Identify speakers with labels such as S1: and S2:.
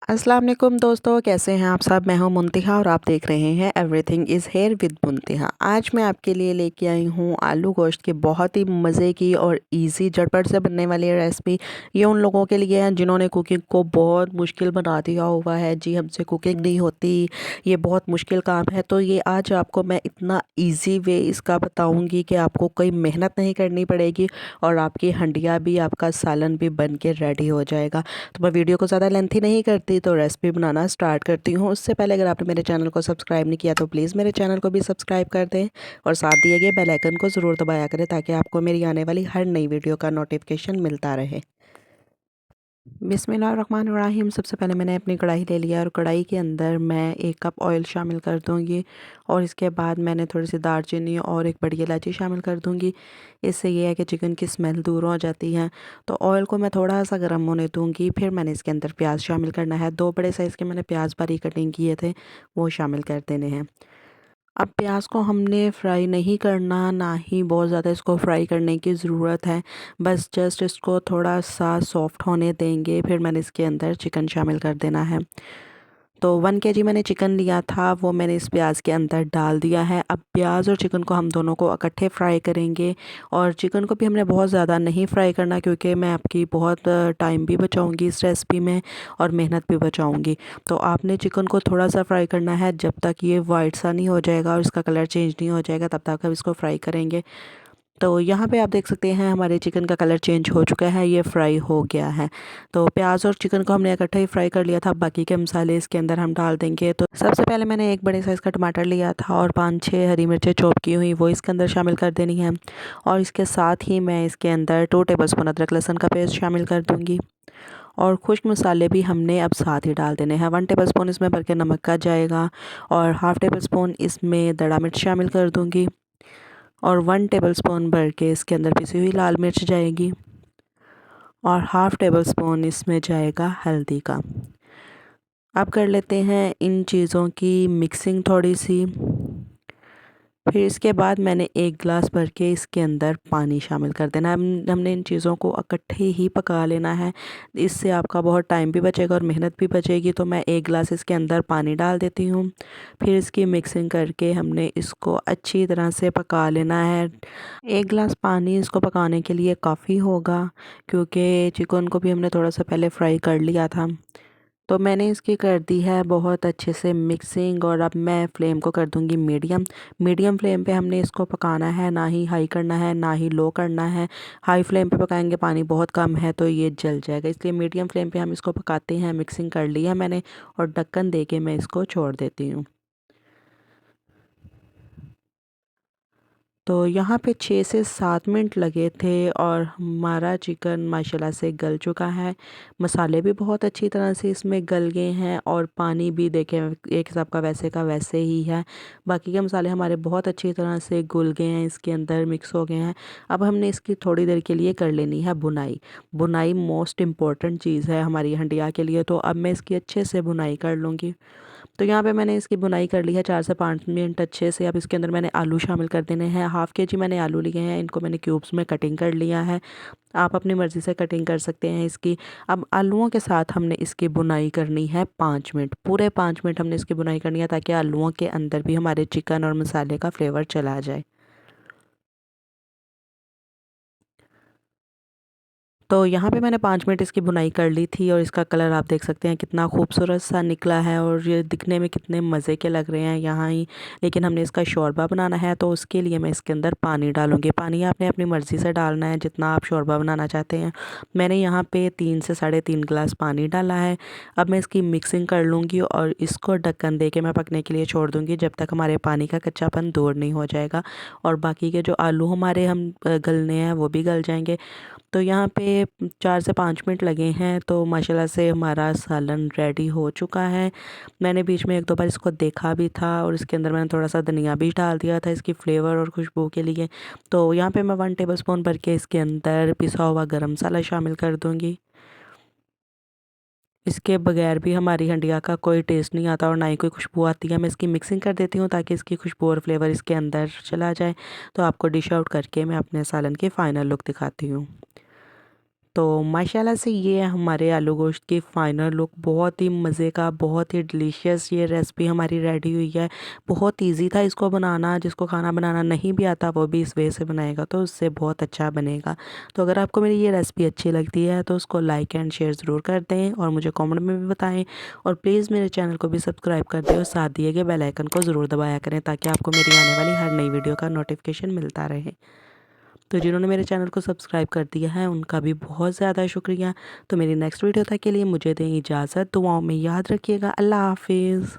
S1: अस्सलाम वालेकुम दोस्तों, कैसे हैं आप सब। मैं हूं मुंतहा और आप देख रहे हैं एवरीथिंग इज़ हेयर विद मुंतहा। आज मैं आपके लिए लेके आई हूं आलू गोश्त की बहुत ही मज़े की और इजी झटपट से बनने वाली रेसिपी। ये उन लोगों के लिए है जिन्होंने कुकिंग को बहुत मुश्किल बना दिया हुआ है। जी हमसे कुकिंग नहीं होती, ये बहुत मुश्किल काम है। तो ये आज आपको मैं इतना ईजी वे इसका बताऊँगी कि आपको कोई मेहनत नहीं करनी पड़ेगी और आपकी हंडिया भी, आपका सालन भी बन के रेडी हो जाएगा। तो मैं वीडियो को ज़्यादा लेंथी नहीं करती, तो रेसिपी बनाना स्टार्ट करती हूँ। उससे पहले अगर आपने मेरे चैनल को सब्सक्राइब नहीं किया तो प्लीज़ मेरे चैनल को भी सब्सक्राइब कर दें और साथ दिए गए बेल आइकन को ज़रूर दबाया करें ताकि आपको मेरी आने वाली हर नई वीडियो का नोटिफिकेशन मिलता रहे। बिस्मिल्लाहिर्रहमानिर्रहीम। सबसे पहले मैंने अपनी कढ़ाई ले लिया और कढ़ाई के अंदर मैं 1 कप ऑयल शामिल कर दूंगी और इसके बाद मैंने थोड़ी सी दालचीनी और एक बड़ी इलायची शामिल कर दूंगी। इससे ये है कि चिकन की स्मेल दूर हो जाती है। तो ऑयल को मैं थोड़ा सा गर्म होने दूंगी। फिर मैंने इसके अंदर प्याज शामिल करना है। 2 बड़े साइज़ के मैंने प्याज बारीक कटिंग किए थे, वो शामिल कर देने हैं। अब प्याज को हमने फ्राई नहीं करना, ना ही बहुत ज़्यादा इसको फ्राई करने की ज़रूरत है। बस जस्ट इसको थोड़ा सा सॉफ्ट होने देंगे। फिर मैंने इसके अंदर चिकन शामिल कर देना है। तो 1 केजी मैंने चिकन लिया था, वो मैंने इस प्याज के अंदर डाल दिया है। अब प्याज और चिकन को हम दोनों को इकट्ठे फ्राई करेंगे और चिकन को भी हमने बहुत ज़्यादा नहीं फ्राई करना, क्योंकि मैं आपकी बहुत टाइम भी बचाऊंगी इस रेसिपी में और मेहनत भी बचाऊंगी। तो आपने चिकन को थोड़ा सा फ्राई करना है, जब तक ये वाइट सा नहीं हो जाएगा और इसका कलर चेंज नहीं हो जाएगा तब तक हम इसको फ्राई करेंगे। तो यहाँ पे आप देख सकते हैं हमारे चिकन का कलर चेंज हो चुका है, ये फ्राई हो गया है। तो प्याज और चिकन को हमने इकट्ठा ही फ्राई कर लिया था। बाकी के मसाले इसके अंदर हम डाल देंगे। तो सबसे पहले मैंने एक बड़े साइज़ का टमाटर लिया था और 5-6 हरी मिर्चें चॉप की हुई, वो इसके अंदर शामिल कर देनी है। और इसके साथ ही मैं इसके अंदर 2 टेबलस्पून अदरक लहसुन का पेस्ट शामिल कर दूँगी और खुश्क मसाले भी हमने अब साथ ही डाल देने हैं। 1 टेबलस्पून इसमें भर के नमक का जाएगा और हाफ़ टेबलस्पून इसमें दड़ा मिर्च शामिल कर दूँगी और 1 टेबलस्पून भर के इसके अंदर पिसी हुई लाल मिर्च जाएगी और हाफ़ टेबल स्पून इसमें जाएगा हल्दी का। अब कर लेते हैं इन चीज़ों की मिक्सिंग थोड़ी सी। फिर इसके बाद मैंने 1 गिलास भर के इसके अंदर पानी शामिल कर देना है। हमने इन चीज़ों को इकट्ठे ही पका लेना है, इससे आपका बहुत टाइम भी बचेगा और मेहनत भी बचेगी। तो मैं 1 गिलास इसके अंदर पानी डाल देती हूँ। फिर इसकी मिक्सिंग करके हमने इसको अच्छी तरह से पका लेना है। 1 गिलास पानी इसको पकाने के लिए काफ़ी होगा, क्योंकि चिकन को भी हमने थोड़ा सा पहले फ्राई कर लिया था। तो मैंने इसकी कर दी है बहुत अच्छे से मिक्सिंग और अब मैं फ्लेम को कर दूंगी मीडियम। मीडियम फ्लेम पे हमने इसको पकाना है, ना ही हाई करना है ना ही लो करना है। हाई फ्लेम पे पकाएंगे पानी बहुत कम है तो ये जल जाएगा, इसलिए मीडियम फ्लेम पे हम इसको पकाते हैं। मिक्सिंग कर ली है मैंने और ढक्कन दे के मैं इसको छोड़ देती हूँ। तो यहाँ पे 6 से 7 मिनट लगे थे और हमारा चिकन माशाल्लाह से गल चुका है। मसाले भी बहुत अच्छी तरह से इसमें गल गए हैं और पानी भी देखें एक हिसाब का वैसे ही है। बाकी के मसाले हमारे बहुत अच्छी तरह से घुल गए हैं, इसके अंदर मिक्स हो गए हैं। अब हमने इसकी थोड़ी देर के लिए कर लेनी है बुनाई। बुनाई मोस्ट इम्पॉर्टेंट चीज़ है हमारी हंडिया के लिए, तो अब मैं इसकी अच्छे से बुनाई कर लूँगी। तो यहाँ पे मैंने इसकी बुनाई कर ली है 4 से 5 मिनट अच्छे से। अब इसके अंदर मैंने आलू शामिल कर देने हैं। हाफ़ केजी मैंने आलू लिए हैं, इनको मैंने क्यूब्स में कटिंग कर लिया है। आप अपनी मर्ज़ी से कटिंग कर सकते हैं इसकी। अब आलूओं के साथ हमने इसकी बुनाई करनी है 5 मिनट, पूरे 5 मिनट हमने इसकी बुनाई करनी है ताकि आलूओं के अंदर भी हमारे चिकन और मसाले का फ्लेवर चला जाए। तो यहाँ पे मैंने 5 मिनट इसकी बुनाई कर ली थी और इसका कलर आप देख सकते हैं कितना खूबसूरत सा निकला है और ये दिखने में कितने मज़े के लग रहे हैं यहाँ ही। लेकिन हमने इसका शोरबा बनाना है तो उसके लिए मैं इसके अंदर पानी डालूँगी। पानी आपने अपनी मर्ज़ी से डालना है जितना आप शोरबा बनाना चाहते हैं। मैंने यहाँ पे 3 से साढ़े 3 गिलास पानी डाला है। अब मैं इसकी मिक्सिंग कर लूँगी और इसको ढक्कन दे के मैं पकने के लिए छोड़ दूँगी जब तक हमारे पानी का कच्चापन दूर नहीं हो जाएगा और बाकी के जो आलू हमारे हम गलने हैं वो भी गल जाएंगे। तो यहाँ पे 4 से 5 मिनट लगे हैं तो माशाल्लाह से हमारा सालन रेडी हो चुका है। मैंने बीच में 1-2 बार इसको देखा भी था और इसके अंदर मैंने थोड़ा सा धनिया भी डाल दिया था इसकी फ्लेवर और खुशबू के लिए। तो यहाँ पे मैं 1 टेबलस्पून भर के इसके अंदर पिसा हुआ गरम मसाला शामिल कर दूँगी। इसके बगैर भी हमारी हंडिया का कोई टेस्ट नहीं आता और ना ही कोई खुशबू आती है। मैं इसकी मिक्सिंग कर देती हूँ ताकि इसकी खुशबू और फ्लेवर इसके अंदर चला जाए। तो आपको डिश आउट करके मैं अपने सालन की फ़ाइनल लुक दिखाती हूँ। तो माशाल्लाह से ये है हमारे आलू गोश्त की फ़ाइनल लुक। बहुत ही मज़े का, बहुत ही डिलीशियस ये रेसिपी हमारी रेडी हुई है। बहुत इजी था इसको बनाना, जिसको खाना बनाना नहीं भी आता वो भी इस वे से बनाएगा तो उससे बहुत अच्छा बनेगा। तो अगर आपको मेरी ये रेसिपी अच्छी लगती है तो उसको लाइक एंड शेयर ज़रूर कर दें और मुझे कमेंट में भी बताएं, और प्लीज़ मेरे चैनल को भी सब्सक्राइब कर दें और साथ दिए गए बेल आइकन को ज़रूर दबाया करें ताकि आपको मेरी आने वाली हर नई वीडियो का नोटिफिकेशन मिलता रहे। तो जिन्होंने मेरे चैनल को सब्सक्राइब कर दिया है उनका भी बहुत ज़्यादा शुक्रिया। तो मेरी नेक्स्ट वीडियो तक के लिए मुझे दें इजाज़त। दुआओं में याद रखिएगा। अल्लाह हाफिज़।